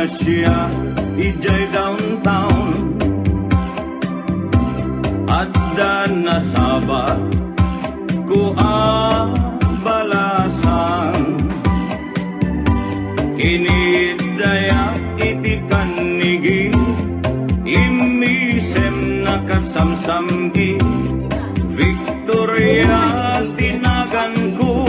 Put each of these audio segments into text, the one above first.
siya ijay downtown at nasabat ko balasan kinidaya iti kanigi imisem nakasamsamgi Victoria tinagan ko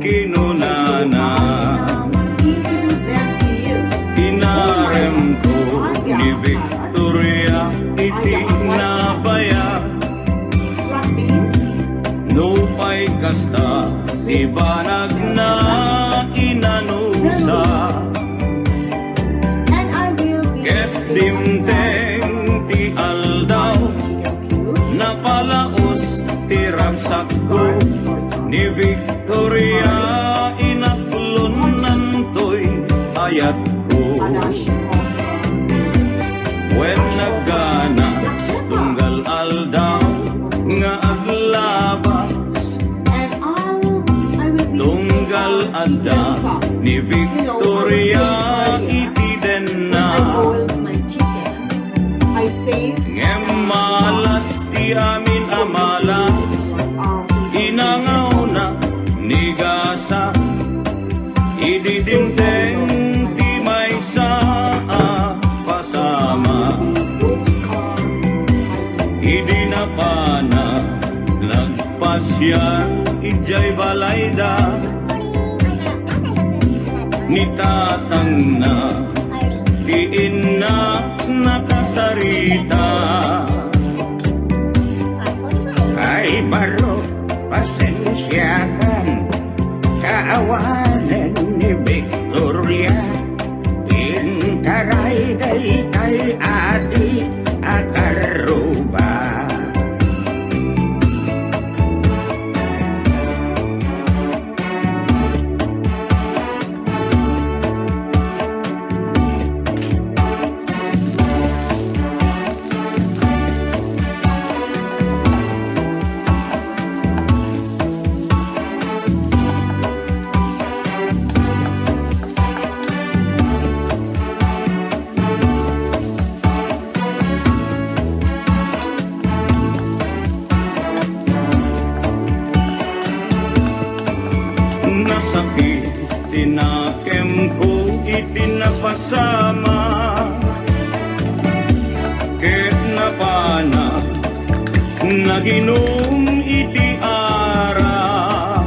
kinunana inarem ko ni Victoria iti nabaya no pay kasta ibanag na inanusa ket dimteng ti aldaw napalaos ti ragsak ko ni Victoria inaklon nantoy ayat ko when nagana tunggal aldaw nga aglabas tunggal adda ni Victoria iti den na ngemalas di amin amalas inangaw na ni gasa ididinteng di may saa pasama idinapana nagpasyan ijay balayda nitatang na diin na nakasarita ay baro pasensyakan kaawanan ni Victoria intaray day kay adi akaruba nasakit tinakem ko itinapasama ket napana naginom iti ara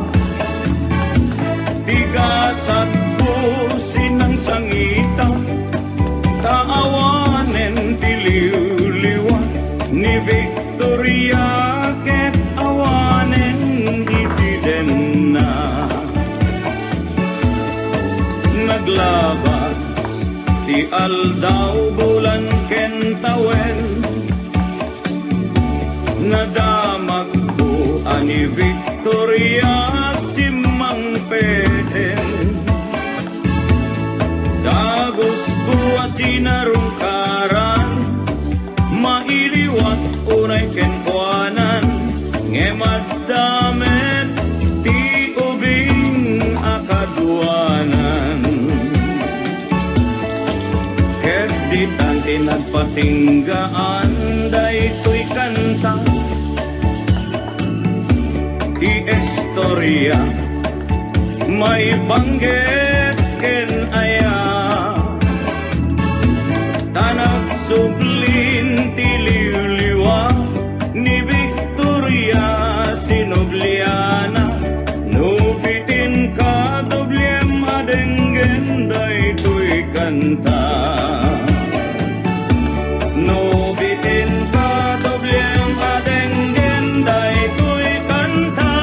tigasat ko sinang sangita taawanen tiliw-liwan ni Victoria ket awanen iti den na naglabas ti aldaw bulan kentawen nadamag ko ani Victoria simang peden dagos ko asinarungkaran mailiwat unay kenkwanan ngemaddamet ti ubing akadwanan ket ditan tinagpatinggaan daytoy kanta ti istorya may banggit ken aya tanag sublin ti liwliwa ni Victoria sinubliana nubitin ka doblem adenggen daytoy kanta nubitin ka doblem adenggen daytoy kanta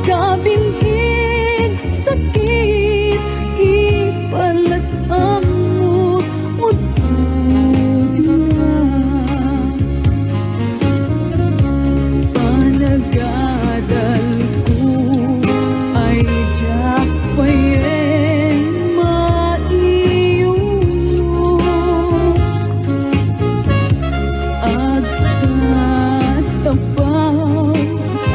Kabinhig sakit ipalat amot udod na. Panagadal ko ay diyak payen maiyo. Agkatapaw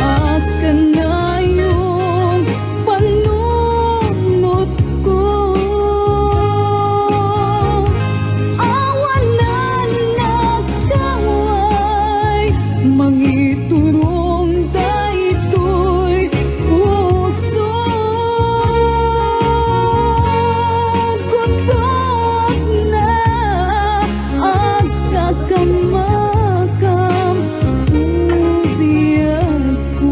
akanayong panunot ko. Awalan nagkaway mangiturong daytoy puso. Gutot na agkakamakam ubiyag ko.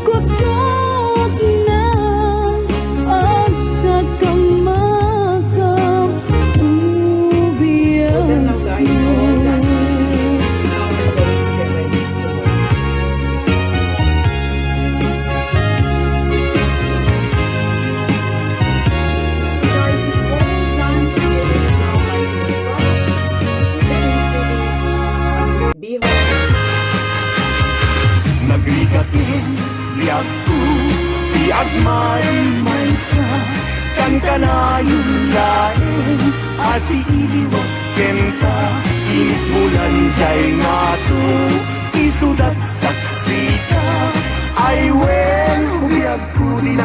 Gutot na agkakamakam ubiyag ko. Guys, it's all done. So this is now my favorite product. Pansit Bihon. Nagrikatin, liyak ko, tiyak may sa kan kanayong lain. Asi iliwag kenta, init bulan kay nga to, isudat